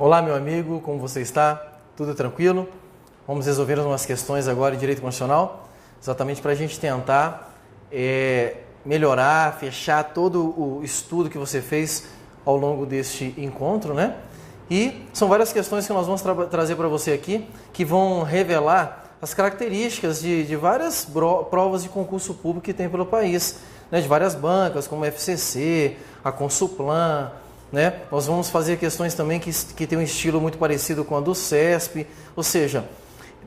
Olá, meu amigo, como você está? Tudo tranquilo? Vamos resolver umas questões agora de direito constitucional, exatamente para a gente tentar melhorar, fechar todo o estudo que você fez ao longo deste encontro, né? E são várias questões que nós vamos trazer para você aqui, que vão revelar as características de várias provas de concurso público que tem pelo país, né? De várias bancas, como a FCC, a Consulplan, né? Nós vamos fazer questões também que tem um estilo muito parecido com a do CESP, ou seja,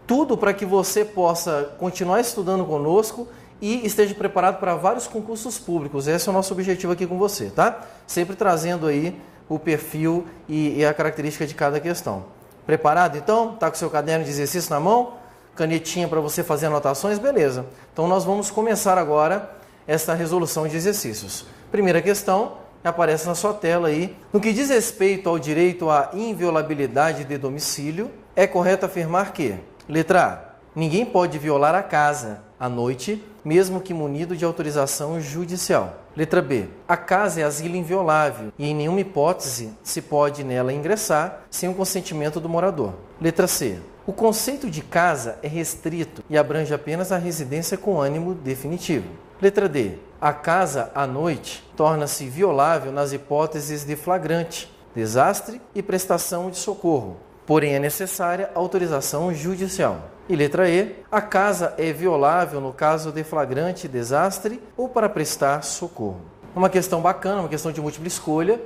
tudo para que você possa continuar estudando conosco e esteja preparado para vários concursos públicos. Esse é o nosso objetivo aqui com você, tá? Sempre trazendo aí o perfil e a característica de cada questão. Preparado então? Tá com seu caderno de exercício na mão? Canetinha para você fazer anotações? Beleza. Então nós vamos começar agora esta resolução de exercícios. Primeira questão aparece na sua tela aí. No que diz respeito ao direito à inviolabilidade de domicílio, é correto afirmar que: letra A, ninguém pode violar a casa à noite, mesmo que munido de autorização judicial. Letra B, a casa é asilo inviolável e em nenhuma hipótese se pode nela ingressar sem o consentimento do morador. Letra C, o conceito de casa é restrito e abrange apenas a residência com ânimo definitivo. Letra D, a casa à noite torna-se violável nas hipóteses de flagrante, desastre e prestação de socorro, porém é necessária autorização judicial. E letra E, a casa é violável no caso de flagrante, desastre ou para prestar socorro. Uma questão bacana, uma questão de múltipla escolha.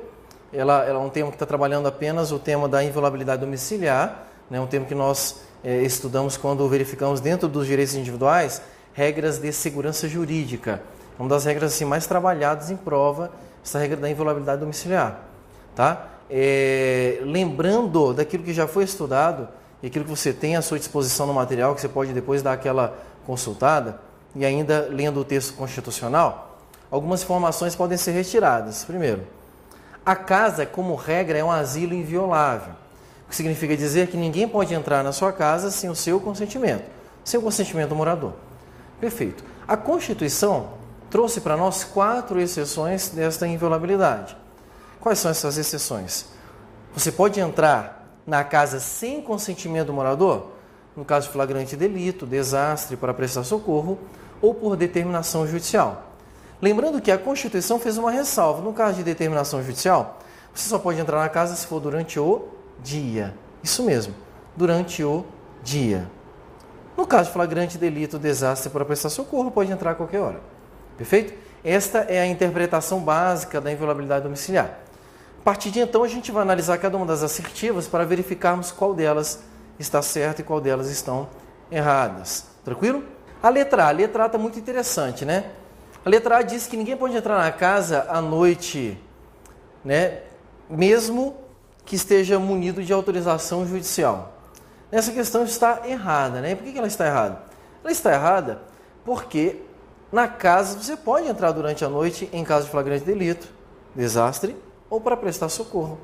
Ela é um tema que está trabalhando apenas o tema da inviolabilidade domiciliar, né? Um tema que nós estudamos quando verificamos dentro dos direitos individuais regras de segurança jurídica. Uma das regras assim, mais trabalhadas em prova, essa regra da inviolabilidade domiciliar. Tá? Lembrando daquilo que já foi estudado e aquilo que você tem à sua disposição no material, que você pode depois dar aquela consultada, e ainda lendo o texto constitucional, algumas informações podem ser retiradas. Primeiro, a casa, como regra, é um asilo inviolável, o que significa dizer que ninguém pode entrar na sua casa sem o seu consentimento, sem o consentimento do morador. Perfeito. A Constituição trouxe para nós 4 exceções desta inviolabilidade. Quais são essas exceções? Você pode entrar na casa sem consentimento do morador, no caso de flagrante delito, desastre para prestar socorro ou por determinação judicial. Lembrando que a Constituição fez uma ressalva. No caso de determinação judicial, você só pode entrar na casa se for durante o dia. Isso mesmo, durante o dia. No caso de flagrante delito, desastre para prestar socorro, pode entrar a qualquer hora. Perfeito? Esta é a interpretação básica da inviolabilidade domiciliar. A partir de então, a gente vai analisar cada uma das assertivas para verificarmos qual delas está certa e qual delas estão erradas. Tranquilo? A letra A está muito interessante, né? A letra A diz que ninguém pode entrar na casa à noite, né? Mesmo que esteja munido de autorização judicial. Essa questão está errada, né? Por que ela está errada? Ela está errada porque na casa você pode entrar durante a noite em caso de flagrante delito, desastre ou para prestar socorro,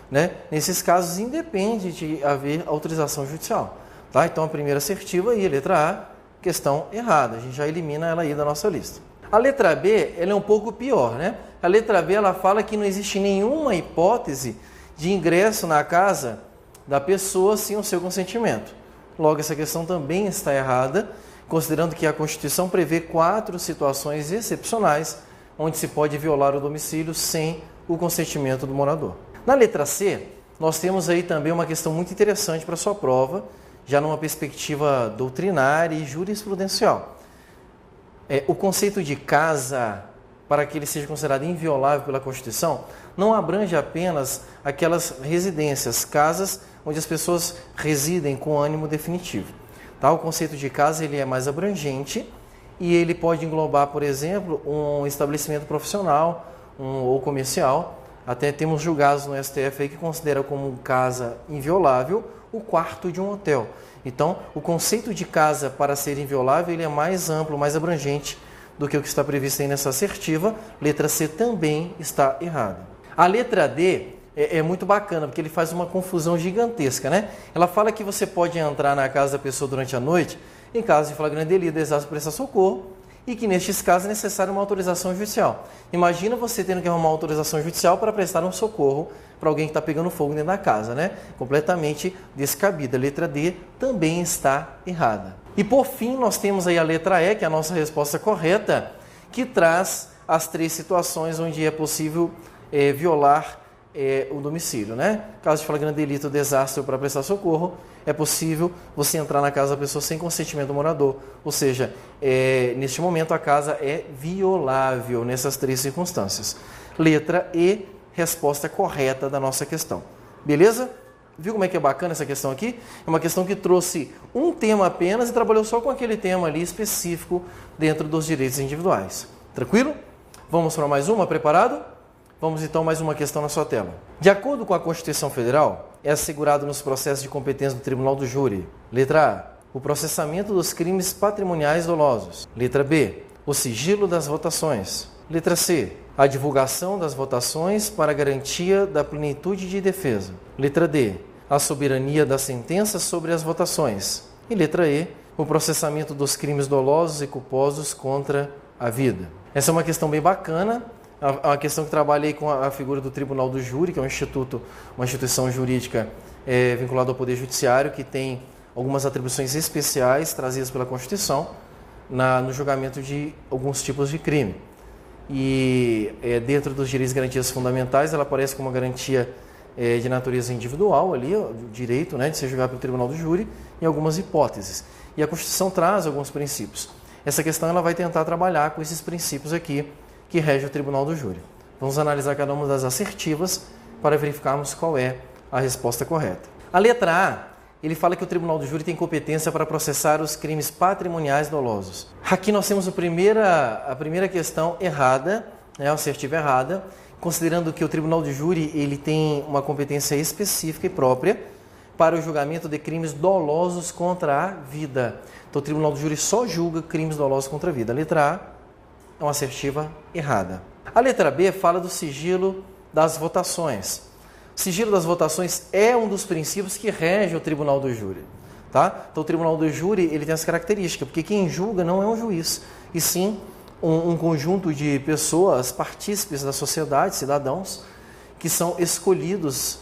né? Nesses casos independe de haver autorização judicial, tá? Então a primeira assertiva aí, a letra A, questão errada, a gente já elimina ela aí da nossa lista. A letra B, ela é um pouco pior, né? A letra B, ela fala que não existe nenhuma hipótese de ingresso na casa da pessoa sem o seu consentimento. Logo, essa questão também está errada, considerando que a Constituição prevê 4 situações excepcionais onde se pode violar o domicílio sem o consentimento do morador. Na letra C, nós temos aí também uma questão muito interessante para a sua prova, já numa perspectiva doutrinária e jurisprudencial. O conceito de casa, para que ele seja considerado inviolável pela Constituição, não abrange apenas aquelas residências, casas onde as pessoas residem com ânimo definitivo. Tá? O conceito de casa ele é mais abrangente e ele pode englobar, por exemplo, um estabelecimento profissional ou comercial. Até temos julgados no STF aí que considera como casa inviolável o quarto de um hotel. Então, o conceito de casa para ser inviolável ele é mais amplo, mais abrangente do que o que está previsto aí nessa assertiva. Letra C também está errada. A letra D é muito bacana, porque ele faz uma confusão gigantesca, né? Ela fala que você pode entrar na casa da pessoa durante a noite, em caso de flagrante delito, desastre, prestar socorro, e que nestes casos é necessária uma autorização judicial. Imagina você tendo que arrumar uma autorização judicial para prestar um socorro para alguém que está pegando fogo dentro da casa, né? Completamente descabida. A letra D também está errada. E por fim, nós temos aí a letra E, que é a nossa resposta correta, que traz as 3 situações onde é possível violar o domicílio, né? Caso de flagrante delito, desastre ou para prestar socorro, é possível você entrar na casa da pessoa sem consentimento do morador. Ou seja, neste momento a casa é violável nessas 3 circunstâncias. Letra E, resposta correta da nossa questão. Beleza? Viu como é que é bacana essa questão aqui? É uma questão que trouxe um tema apenas e trabalhou só com aquele tema ali específico dentro dos direitos individuais. Tranquilo? Vamos para mais uma? Preparado? Vamos então mais uma questão na sua tela. De acordo com a Constituição Federal, é assegurado nos processos de competência do Tribunal do Júri. Letra A, o processamento dos crimes patrimoniais dolosos. Letra B, o sigilo das votações. Letra C, a divulgação das votações para garantia da plenitude de defesa. Letra D, a soberania da sentença sobre as votações. E letra E, o processamento dos crimes dolosos e culposos contra a vida. Essa é uma questão bem bacana, é uma questão que trabalhei com a figura do Tribunal do Júri, que é uma instituição jurídica vinculada ao Poder Judiciário, que tem algumas atribuições especiais trazidas pela Constituição no julgamento de alguns tipos de crime. E dentro dos direitos e garantias fundamentais, ela aparece como uma garantia de natureza individual, ali, o direito, né, de ser julgado pelo Tribunal do Júri, em algumas hipóteses. E a Constituição traz alguns princípios. Essa questão ela vai tentar trabalhar com esses princípios aqui que rege o Tribunal do Júri. Vamos analisar cada uma das assertivas para verificarmos qual é a resposta correta. A letra A, ele fala que o Tribunal do Júri tem competência para processar os crimes patrimoniais dolosos. Aqui nós temos a primeira questão errada, né, a assertiva errada, considerando que o Tribunal do Júri ele tem uma competência específica e própria para o julgamento de crimes dolosos contra a vida. Então o Tribunal do Júri só julga crimes dolosos contra a vida. A letra A é uma assertiva errada. A letra B fala do sigilo das votações. O sigilo das votações é um dos princípios que rege o Tribunal do Júri. Tá? Então o Tribunal do Júri ele tem essa característica, porque quem julga não é um juiz, e sim um conjunto de pessoas, partícipes da sociedade, cidadãos, que são escolhidos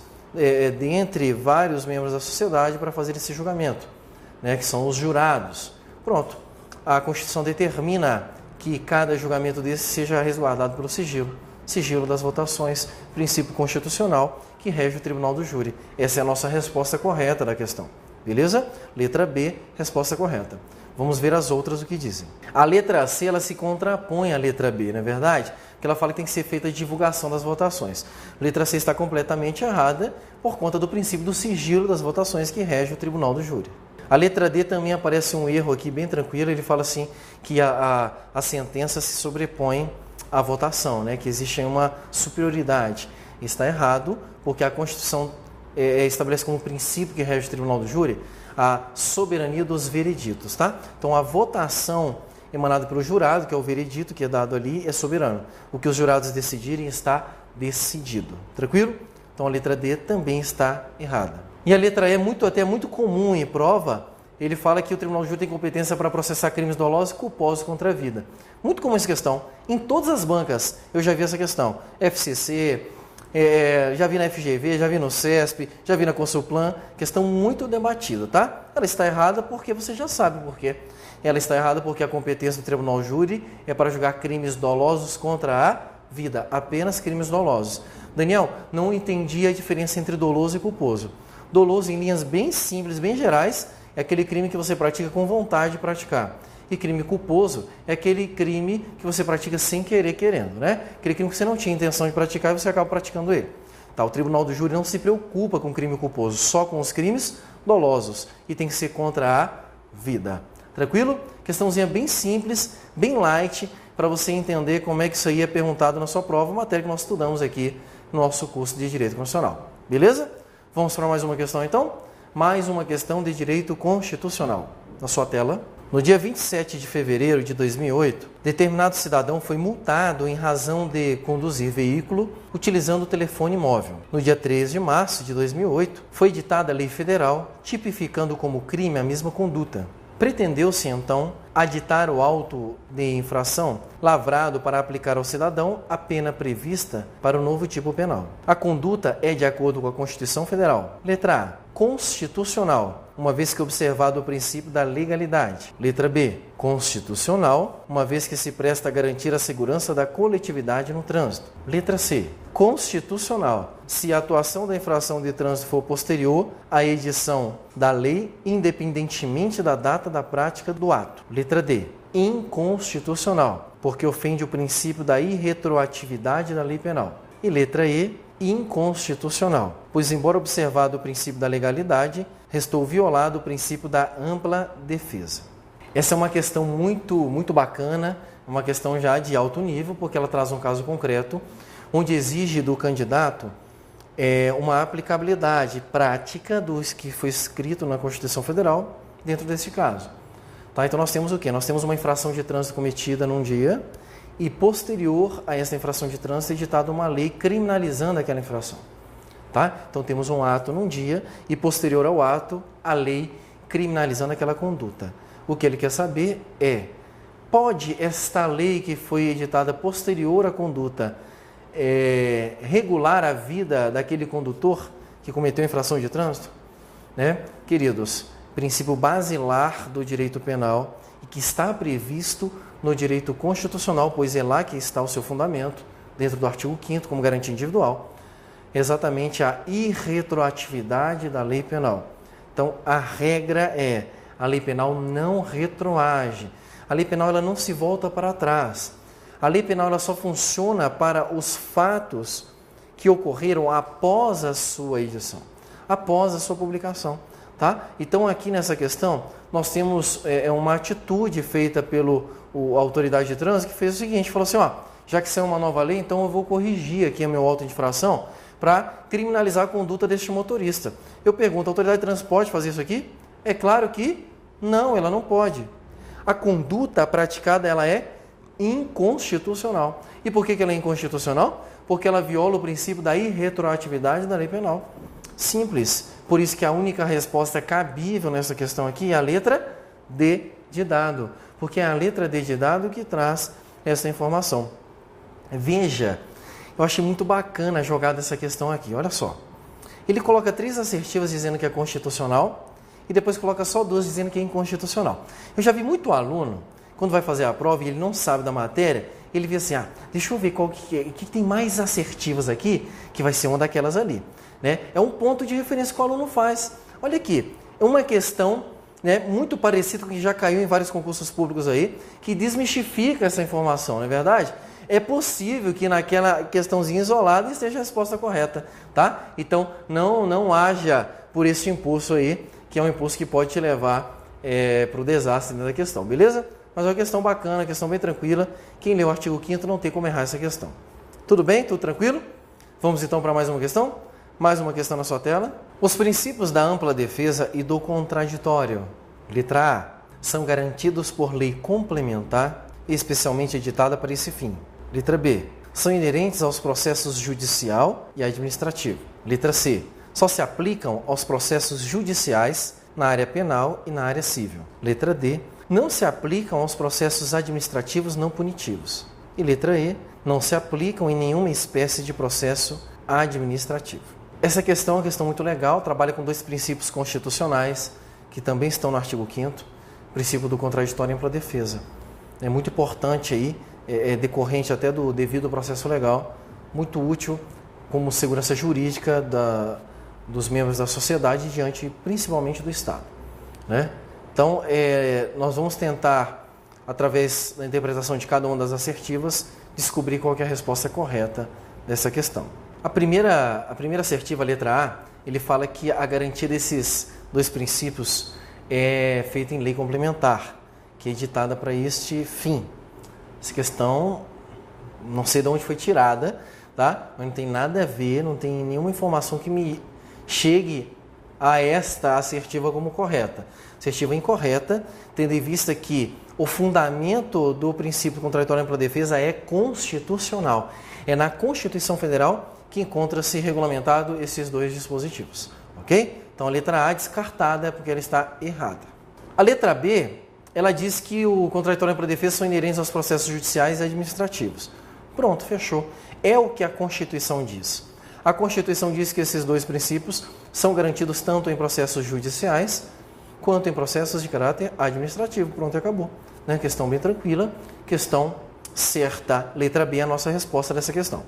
dentre vários membros da sociedade para fazer esse julgamento, né, que são os jurados. Pronto, a Constituição determina que cada julgamento desse seja resguardado pelo sigilo das votações, princípio constitucional que rege o Tribunal do Júri. Essa é a nossa resposta correta da questão. Beleza? Letra B, resposta correta. Vamos ver as outras o que dizem. A letra C, ela se contrapõe à letra B, não é verdade? Porque ela fala que tem que ser feita a divulgação das votações. A letra C está completamente errada por conta do princípio do sigilo das votações que rege o Tribunal do Júri. A letra D também aparece um erro aqui bem tranquilo, ele fala assim que a sentença se sobrepõe à votação, né? Que existe uma superioridade. Está errado, porque a Constituição estabelece como princípio que rege o Tribunal do Júri a soberania dos vereditos, tá? Então a votação emanada pelo jurado, que é o veredito que é dado ali, é soberano. O que os jurados decidirem está decidido. Tranquilo? Então a letra D também está errada. E a letra E é até muito comum em prova, ele fala que o Tribunal do Júri tem competência para processar crimes dolosos e culposos contra a vida. Muito comum essa questão. Em todas as bancas eu já vi essa questão. FCC, já vi na FGV, já vi no CESP, já vi na Consulplan, questão muito debatida, tá? Ela está errada porque você já sabe por quê. Ela está errada porque a competência do Tribunal do Júri é para julgar crimes dolosos contra a vida, apenas crimes dolosos. Daniel, não entendi a diferença entre doloso e culposo. Doloso, em linhas bem simples, bem gerais, é aquele crime que você pratica com vontade de praticar. E crime culposo é aquele crime que você pratica sem querer, querendo, né? Aquele crime que você não tinha intenção de praticar e você acaba praticando ele. Tá, o Tribunal do Júri não se preocupa com crime culposo, só com os crimes dolosos. E tem que ser contra a vida. Tranquilo? Questãozinha bem simples, bem light, para você entender como é que isso aí é perguntado na sua prova, matéria que nós estudamos aqui no nosso curso de Direito Constitucional. Beleza? Vamos para mais uma questão então? Mais uma questão de Direito Constitucional. Na sua tela. No dia 27 de fevereiro de 2008, determinado cidadão foi multado em razão de conduzir veículo utilizando o telefone móvel. No dia 13 de março de 2008, foi editada a lei federal tipificando como crime a mesma conduta. Pretendeu-se, então, aditar o auto de infração lavrado para aplicar ao cidadão a pena prevista para o novo tipo penal. A conduta é de acordo com a Constituição Federal. Letra A. Constitucional, uma vez que observado o princípio da legalidade. Letra B. Constitucional, uma vez que se presta a garantir a segurança da coletividade no trânsito. Letra C. Constitucional, se a atuação da infração de trânsito for posterior à edição da lei, independentemente da data da prática do ato. Letra D. Inconstitucional, porque ofende o princípio da irretroatividade da lei penal. E letra E. Inconstitucional, pois, embora observado o princípio da legalidade, restou violado o princípio da ampla defesa. Essa é uma questão muito bacana, uma questão já de alto nível, porque ela traz um caso concreto, onde exige do candidato uma aplicabilidade prática dos que foi escrito na Constituição Federal dentro desse caso. Tá? Então nós temos o quê? Nós temos uma infração de trânsito cometida num dia, e posterior a essa infração de trânsito é editada uma lei criminalizando aquela infração. Tá? Então temos um ato num dia e posterior ao ato a lei criminalizando aquela conduta. O que ele quer saber é, pode esta lei que foi editada posterior à conduta regular a vida daquele condutor que cometeu a infração de trânsito? Né? Queridos, princípio basilar do direito penal e que está previsto no direito constitucional, pois é lá que está o seu fundamento, dentro do artigo 5º, como garantia individual, exatamente a irretroatividade da lei penal. Então, a regra é, a lei penal não retroage. A lei penal ela não se volta para trás. A lei penal ela só funciona para os fatos que ocorreram após a sua edição, após a sua publicação. Tá? Então, aqui nessa questão, nós temos uma atitude feita pela autoridade de trânsito que fez o seguinte, falou assim, já que saiu uma nova lei, então eu vou corrigir aqui a meu auto de infração para criminalizar a conduta deste motorista. Eu pergunto, a autoridade de trânsito pode fazer isso aqui? É claro que não, ela não pode. A conduta praticada ela é inconstitucional. E por que ela é inconstitucional? Porque ela viola o princípio da irretroatividade da lei penal. Simples. Por isso que a única resposta cabível nessa questão aqui é a letra D de dado. Porque é a letra D de dado que traz essa informação. Veja, eu achei muito bacana a jogada dessa questão aqui. Olha só. Ele coloca 3 assertivas dizendo que é constitucional e depois coloca só 2 dizendo que é inconstitucional. Eu já vi muito aluno, quando vai fazer a prova e ele não sabe da matéria, ele vê assim, deixa eu ver qual que é, que tem mais assertivas aqui, que vai ser uma daquelas ali. Né? É um ponto de referência que o aluno faz. Olha aqui, é uma questão muito parecida com o que já caiu em vários concursos públicos aí, que desmistifica essa informação, não é verdade? É possível que naquela questãozinha isolada esteja a resposta correta, tá? Então, não haja por esse impulso aí, que é um impulso que pode te levar para o desastre da questão, beleza? Mas é uma questão bacana, uma questão bem tranquila. Quem lê o artigo 5º não tem como errar essa questão. Tudo bem? Tudo tranquilo? Vamos então para mais uma questão? Mais uma questão na sua tela. Os princípios da ampla defesa e do contraditório, letra A, são garantidos por lei complementar, especialmente editada para esse fim. Letra B, são inerentes aos processos judicial e administrativo. Letra C, só se aplicam aos processos judiciais na área penal e na área civil. Letra D, não se aplicam aos processos administrativos não punitivos. E letra E, não se aplicam em nenhuma espécie de processo administrativo. Essa questão é uma questão muito legal, trabalha com 2 princípios constitucionais, que também estão no artigo 5º, o princípio do contraditório e ampla defesa. É muito importante aí, decorrente até do devido processo legal, muito útil como segurança jurídica dos membros da sociedade diante principalmente do Estado. Né? Então, nós vamos tentar, através da interpretação de cada uma das assertivas, descobrir qual que é a resposta correta dessa questão. A primeira assertiva, a letra A, ele fala que a garantia desses 2 princípios é feita em lei complementar, que é editada para este fim. Essa questão, não sei de onde foi tirada, tá? Mas não tem nada a ver, não tem nenhuma informação que me chegue a esta assertiva como correta. Assertiva incorreta, tendo em vista que o fundamento do princípio contraditório e ampla defesa é constitucional. É na Constituição Federal que encontra-se regulamentado esses 2 dispositivos. Ok? Então a letra A descartada porque ela está errada. A letra B, ela diz que o contraditório e ampla defesa são inerentes aos processos judiciais e administrativos. Pronto, fechou. É o que a Constituição diz. A Constituição diz que esses dois princípios são garantidos tanto em processos judiciais quanto em processos de caráter administrativo. Pronto, acabou. Né? Questão bem tranquila, questão certa. Letra B é a nossa resposta dessa questão.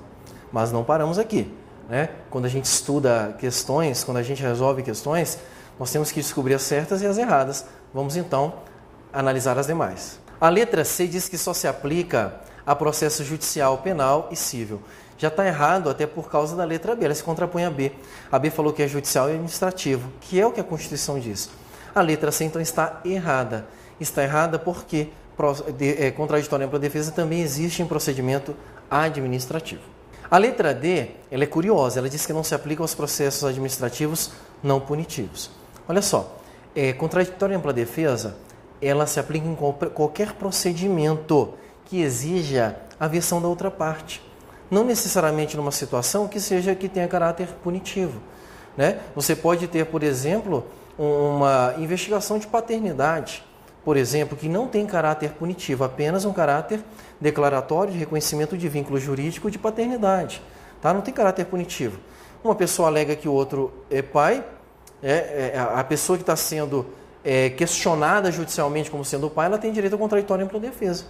Mas não paramos aqui. Né? Quando a gente estuda questões, quando a gente resolve questões, nós temos que descobrir as certas e as erradas. Vamos então analisar as demais. A letra C diz que só se aplica a processo judicial, penal e civil. Já está errado até por causa da letra B, ela se contrapõe a B. A B falou que é judicial e administrativo, que é o que a Constituição diz. A letra C então está errada. Está errada porque contraditório e ampla defesa também existe em procedimento administrativo. A letra D, ela é curiosa, ela diz que não se aplica aos processos administrativos não punitivos. Olha só, contraditório e ampla defesa, ela se aplica em qualquer procedimento que exija a versão da outra parte. Não necessariamente numa situação que tenha caráter punitivo. Né? Você pode ter, por exemplo, uma investigação de paternidade, por exemplo, que não tem caráter punitivo, apenas um caráter declaratório de reconhecimento de vínculo jurídico de paternidade. Tá? Não tem caráter punitivo. Uma pessoa alega que o outro é pai, a pessoa que está sendo questionada judicialmente como sendo pai, ela tem direito ao contraditório e ampla defesa.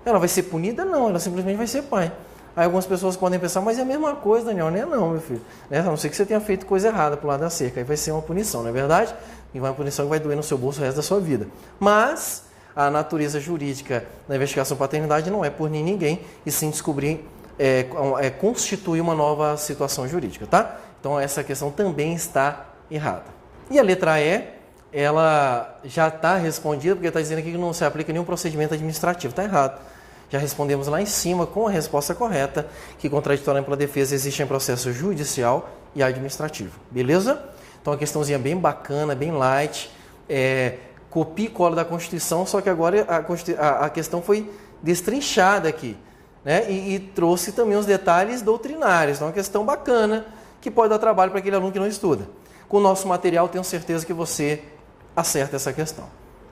Ela vai ser punida? Não, ela simplesmente vai ser pai. Aí algumas pessoas podem pensar, mas é a mesma coisa, Daniel, não é não, meu filho. A não ser que você tenha feito coisa errada pro lado da cerca, aí vai ser uma punição, não é verdade? E vai uma punição que vai doer no seu bolso o resto da sua vida. Mas a natureza jurídica da investigação paternidade não é punir ninguém, e sim descobrir, constituir uma nova situação jurídica, tá? Então essa questão também está errada. E a letra E, ela já está respondida, porque está dizendo aqui que não se aplica nenhum procedimento administrativo. Está errado. Já respondemos lá em cima com a resposta correta, que contraditório e ampla defesa existe em processo judicial e administrativo. Beleza? Então, uma questãozinha bem bacana, bem light. Copia e cola da Constituição, só que agora a questão foi destrinchada aqui. Né? E trouxe também os detalhes doutrinários. Então, uma questão bacana, que pode dar trabalho para aquele aluno que não estuda. Com o nosso material, tenho certeza que você acerta essa questão.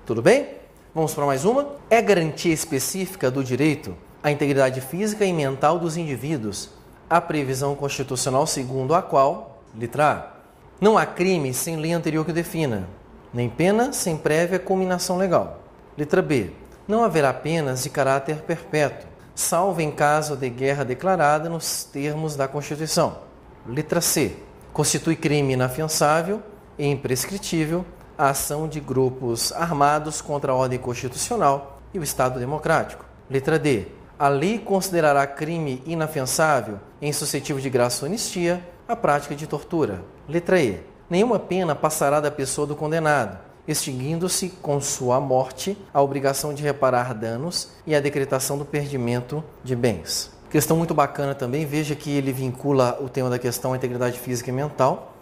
Tudo bem? Vamos para mais uma. É garantia específica do direito à integridade física e mental dos indivíduos a previsão constitucional segundo a qual, letra A, não há crime sem lei anterior que o defina, nem pena sem prévia culminação legal. Letra B, não haverá penas de caráter perpétuo, salvo em caso de guerra declarada nos termos da Constituição. Letra C, constitui crime inafiançável e imprescritível a ação de grupos armados contra a ordem constitucional e o Estado democrático. Letra D. A lei considerará crime inafiançável e insuscetível de graça ou anistia a prática de tortura. Letra E. Nenhuma pena passará da pessoa do condenado, extinguindo-se com sua morte a obrigação de reparar danos e a decretação do perdimento de bens. Questão muito bacana também, veja que ele vincula o tema da questão à integridade física e mental.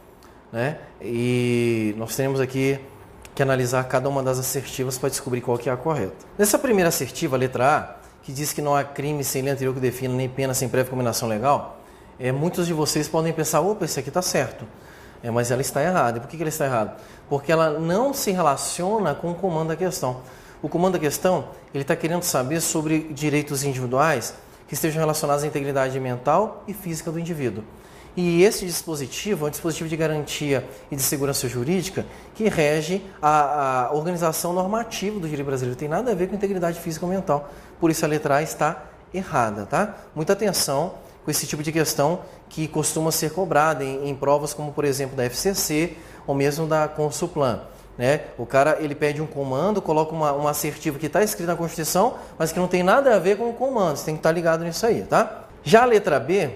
Né? E nós temos aqui que analisar cada uma das assertivas para descobrir qual que é a correta. Nessa primeira assertiva, a letra A, que diz que não há crime sem lei anterior que defina, nem pena sem prévia combinação legal, muitos de vocês podem pensar, opa, esse aqui está certo. Mas ela está errada. E por que ela está errada? Porque ela não se relaciona com o comando da questão. O comando da questão, ele está querendo saber sobre direitos individuais que estejam relacionados à integridade mental e física do indivíduo. E esse dispositivo é um dispositivo de garantia e de segurança jurídica que rege a organização normativa do direito brasileiro. Não tem nada a ver com integridade física ou mental. Por isso a letra A está errada, tá? Muita atenção com esse tipo de questão que costuma ser cobrada em provas como, por exemplo, da FCC ou mesmo da Consulplan. Né? O cara ele pede um comando, coloca uma assertiva que está escrita na Constituição, mas que não tem nada a ver com o comando. Você tem que estar ligado nisso aí, tá? Já a letra B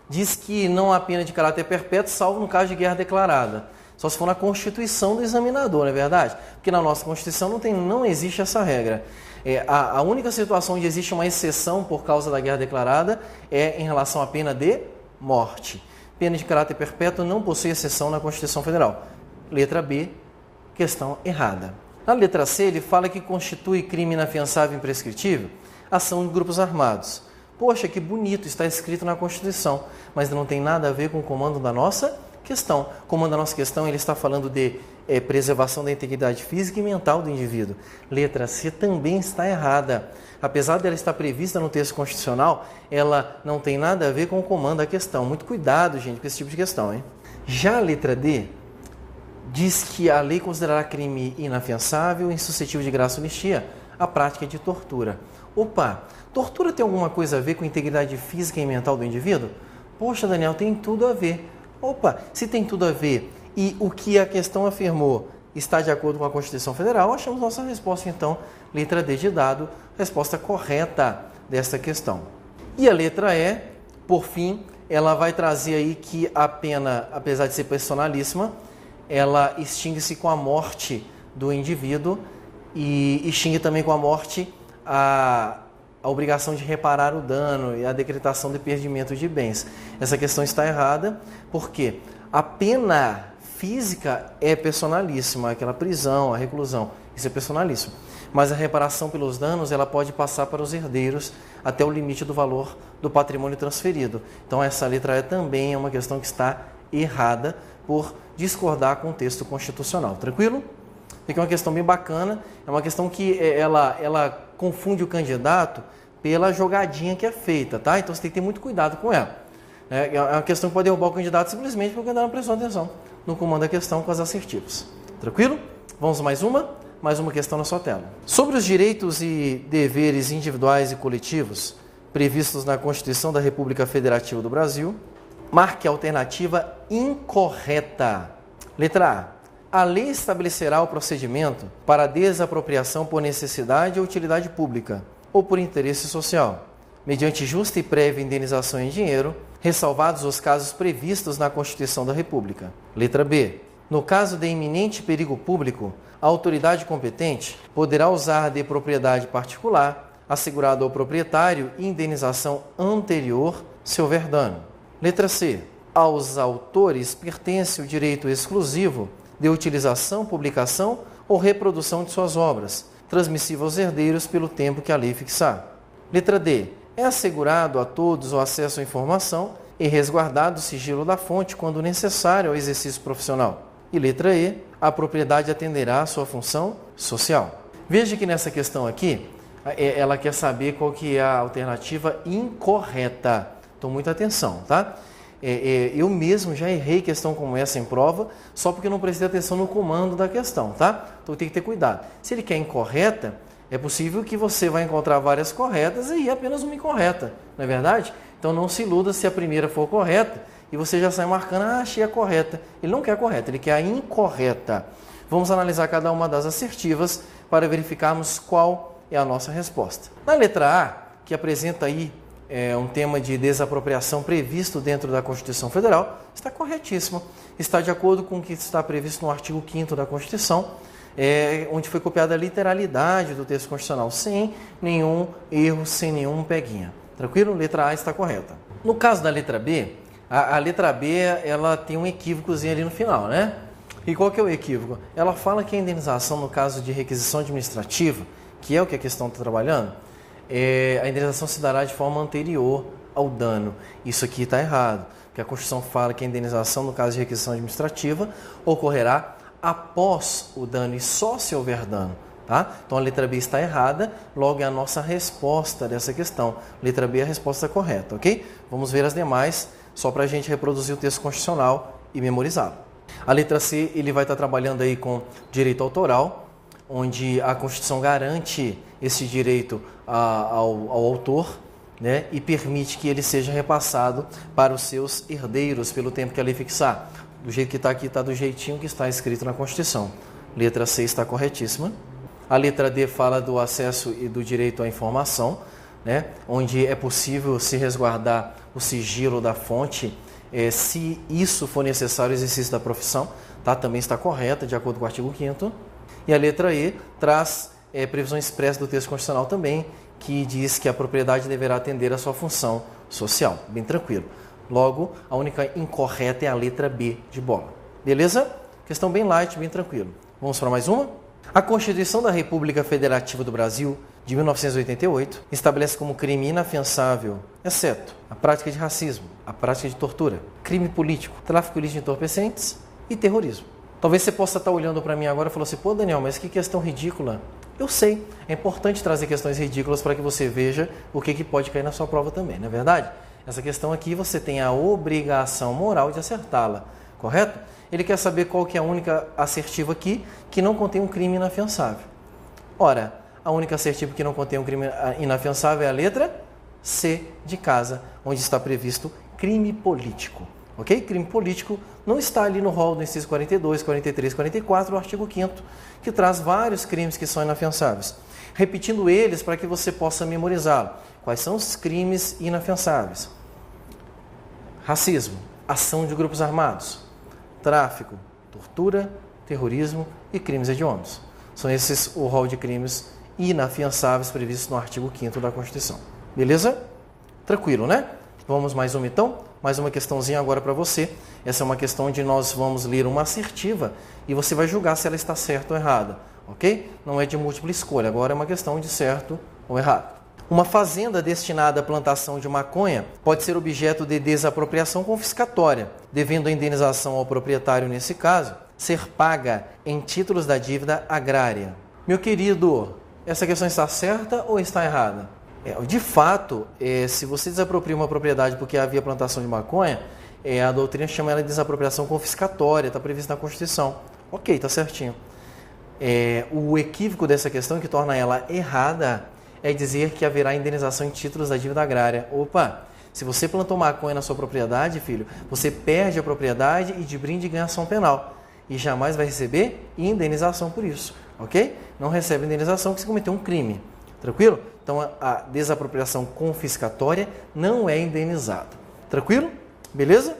diz que não há pena de caráter perpétuo, salvo no caso de guerra declarada. Só se for na Constituição do examinador, não é verdade? Porque na nossa Constituição não existe essa regra. A única situação onde existe uma exceção por causa da guerra declarada é em relação à pena de morte. Pena de caráter perpétuo não possui exceção na Constituição Federal. Letra B, questão errada. Na letra C, ele fala que constitui crime inafiançável e imprescritível ação de grupos armados. Poxa, que bonito, está escrito na Constituição, mas não tem nada a ver com o comando da nossa questão. O comando da nossa questão, ele está falando de preservação da integridade física e mental do indivíduo. Letra C também está errada. Apesar dela estar prevista no texto constitucional, ela não tem nada a ver com o comando da questão. Muito cuidado, gente, com esse tipo de questão, hein? Já a letra D diz que a lei considerará crime inafiançável e insuscetível de graça ou anistia a prática de tortura. Opa, tortura tem alguma coisa a ver com a integridade física e mental do indivíduo? Poxa, Daniel, tem tudo a ver. Opa, se tem tudo a ver e o que a questão afirmou está de acordo com a Constituição Federal, achamos nossa resposta, então, letra D de dado, resposta correta desta questão. E a letra E, por fim, ela vai trazer aí que a pena, apesar de ser personalíssima, ela extingue-se com a morte do indivíduo e extingue também com a morte a obrigação de reparar o dano e a decretação de perdimento de bens. Essa questão está errada porque a pena física é personalíssima, aquela prisão, a reclusão, isso é personalíssimo. Mas a reparação pelos danos, ela pode passar para os herdeiros até o limite do valor do patrimônio transferido. Então essa letra E também é uma questão que está errada por discordar com o texto constitucional. Tranquilo? Fica uma questão bem bacana, é uma questão que ela confunde o candidato pela jogadinha que é feita, tá? Então você tem que ter muito cuidado com ela. É uma questão que pode derrubar o candidato simplesmente porque o candidato não prestou atenção no comando da questão com as assertivas. Tranquilo? Vamos mais uma questão na sua tela. Sobre os direitos e deveres individuais e coletivos previstos na Constituição da República Federativa do Brasil, marque a alternativa incorreta. Letra A. A lei estabelecerá o procedimento para a desapropriação por necessidade ou utilidade pública ou por interesse social, mediante justa e prévia indenização em dinheiro, ressalvados os casos previstos na Constituição da República. Letra B. No caso de iminente perigo público, a autoridade competente poderá usar de propriedade particular, assegurado ao proprietário e indenização anterior, se houver dano. Letra C. Aos autores pertence o direito exclusivo de utilização, publicação ou reprodução de suas obras, transmissível aos herdeiros pelo tempo que a lei fixar. Letra D. É assegurado a todos o acesso à informação e resguardado o sigilo da fonte quando necessário ao exercício profissional. E letra E. A propriedade atenderá à sua função social. Veja que nessa questão aqui, ela quer saber qual que é a alternativa incorreta. Então, muita atenção, tá? Eu mesmo já errei questão como essa em prova, só porque eu não prestei atenção no comando da questão, tá? Então tem que ter cuidado. Se ele quer incorreta, é possível que você vai encontrar várias corretas e apenas uma incorreta, não é verdade? Então não se iluda se a primeira for correta e você já sai marcando, achei a correta. Ele não quer a correta, ele quer a incorreta. Vamos analisar cada uma das assertivas para verificarmos qual é a nossa resposta. Na letra A, que apresenta aí um tema de desapropriação previsto dentro da Constituição Federal, está corretíssimo. Está de acordo com o que está previsto no artigo 5º da Constituição, onde foi copiada a literalidade do texto constitucional, sem nenhum erro, sem nenhum peguinha. Tranquilo? Letra A está correta. No caso da letra B, a letra B ela tem um equívocozinho ali no final, né? E qual que é o equívoco? Ela fala que a indenização no caso de requisição administrativa, que é o que a questão está trabalhando, a indenização se dará de forma anterior ao dano. Isso aqui está errado, porque a Constituição fala que a indenização no caso de requisição administrativa ocorrerá após o dano e só se houver dano. Tá? Então a letra B está errada, logo é a nossa resposta dessa questão. Letra B é a resposta correta, ok? Vamos ver as demais, só para a gente reproduzir o texto constitucional e memorizá-lo. A letra C, ele vai estar trabalhando aí com direito autoral, onde a Constituição garante esse direito ao autor, né, e permite que ele seja repassado para os seus herdeiros pelo tempo que a lei fixar. Do jeito que está aqui, está do jeitinho que está escrito na Constituição. Letra C está corretíssima. A letra D fala do acesso e do direito à informação, né, onde é possível se resguardar o sigilo da fonte, se isso for necessário ao exercício da profissão, tá? Também está correta, de acordo com o artigo 5º. E a letra E traz previsão expressa do texto constitucional também, que diz que a propriedade deverá atender à sua função social. Bem tranquilo. Logo, a única incorreta é a letra B de bola. Beleza? Questão bem light, bem tranquilo. Vamos para mais uma? A Constituição da República Federativa do Brasil, de 1988, estabelece como crime inafiançável, exceto a prática de racismo, a prática de tortura, crime político, tráfico ilícito de entorpecentes e terrorismo. Talvez você possa estar olhando para mim agora e falando assim, pô Daniel, mas que questão ridícula. Eu sei, é importante trazer questões ridículas para que você veja o que pode cair na sua prova também, não é verdade? Essa questão aqui você tem a obrigação moral de acertá-la, correto? Ele quer saber qual que é a única assertiva aqui que não contém um crime inafiançável. Ora, a única assertiva que não contém um crime inafiançável é a letra C de casa, onde está previsto crime político. Ok? Crime político não está ali no rol do inciso 42, 43, 44 do artigo 5º, que traz vários crimes que são inafiançáveis. Repetindo eles para que você possa memorizá-lo. Quais são os crimes inafiançáveis? Racismo, ação de grupos armados, tráfico, tortura, terrorismo e crimes hediondos. São esses o rol de crimes inafiançáveis previstos no artigo 5º da Constituição. Beleza? Tranquilo, né? Vamos mais uma então? Mais uma questãozinha agora para você. Essa é uma questão onde nós vamos ler uma assertiva e você vai julgar se ela está certa ou errada, ok? Não é de múltipla escolha, agora é uma questão de certo ou errado. Uma fazenda destinada à plantação de maconha pode ser objeto de desapropriação confiscatória, devendo a indenização ao proprietário, nesse caso, ser paga em títulos da dívida agrária. Meu querido, essa questão está certa ou está errada? De fato, se você desapropria uma propriedade porque havia plantação de maconha, a doutrina chama ela de desapropriação confiscatória, está prevista na Constituição. Ok, está certinho. O equívoco dessa questão que torna ela errada é dizer que haverá indenização em títulos da dívida agrária. Opa, se você plantou maconha na sua propriedade, filho, você perde a propriedade e de brinde ganha ação penal. E jamais vai receber indenização por isso, ok? Não recebe indenização porque você cometeu um crime. Tranquilo? Então, a desapropriação confiscatória não é indenizada. Tranquilo? Beleza?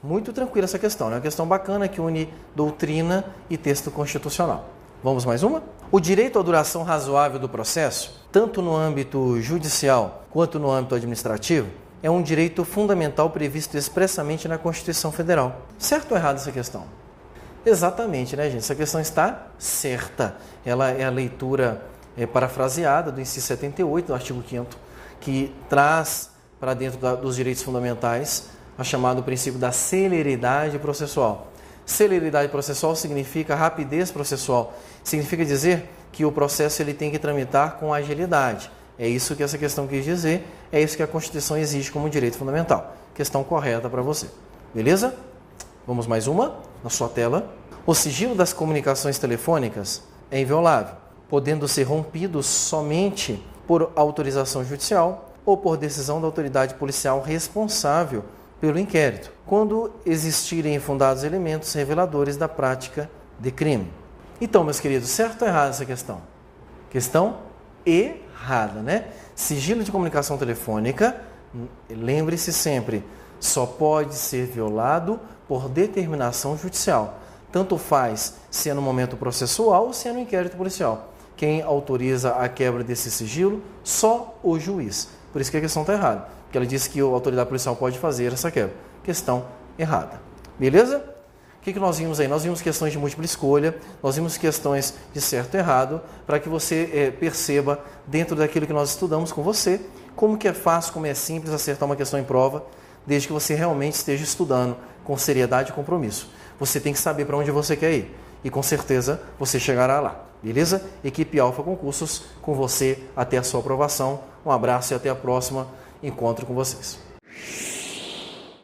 Muito tranquila essa questão. É uma questão bacana que une doutrina e texto constitucional. Vamos mais uma? O direito à duração razoável do processo, tanto no âmbito judicial quanto no âmbito administrativo, é um direito fundamental previsto expressamente na Constituição Federal. Certo ou errado essa questão? Exatamente, né, gente? Essa questão está certa. Ela é a leitura parafraseada do inciso 78 do artigo 5º, que traz para dentro dos direitos fundamentais a chamado princípio da celeridade processual. Celeridade processual significa rapidez processual. Significa dizer que o processo ele tem que tramitar com agilidade. É isso que essa questão quis dizer, é isso que a Constituição exige como direito fundamental. Questão correta para você. Beleza? Vamos mais uma na sua tela. O sigilo das comunicações telefônicas é inviolável, podendo ser rompido somente por autorização judicial ou por decisão da autoridade policial responsável pelo inquérito, quando existirem fundados elementos reveladores da prática de crime. Então, meus queridos, certo ou errado essa questão? Questão errada, né? Sigilo de comunicação telefônica, lembre-se sempre, só pode ser violado por determinação judicial. Tanto faz se é no momento processual ou se é no inquérito policial. Quem autoriza a quebra desse sigilo? Só o juiz. Por isso que a questão está errada. Porque ela disse que a autoridade policial pode fazer essa quebra. Questão errada. Beleza? O que nós vimos aí? Nós vimos questões de múltipla escolha, nós vimos questões de certo e errado, para que você perceba, dentro daquilo que nós estudamos com você, como que é fácil, como é simples acertar uma questão em prova, desde que você realmente esteja estudando com seriedade e compromisso. Você tem que saber para onde você quer ir. E com certeza você chegará lá. Beleza? Equipe Alfa Concursos, com você até a sua aprovação. Um abraço e até a próxima. Encontro com vocês.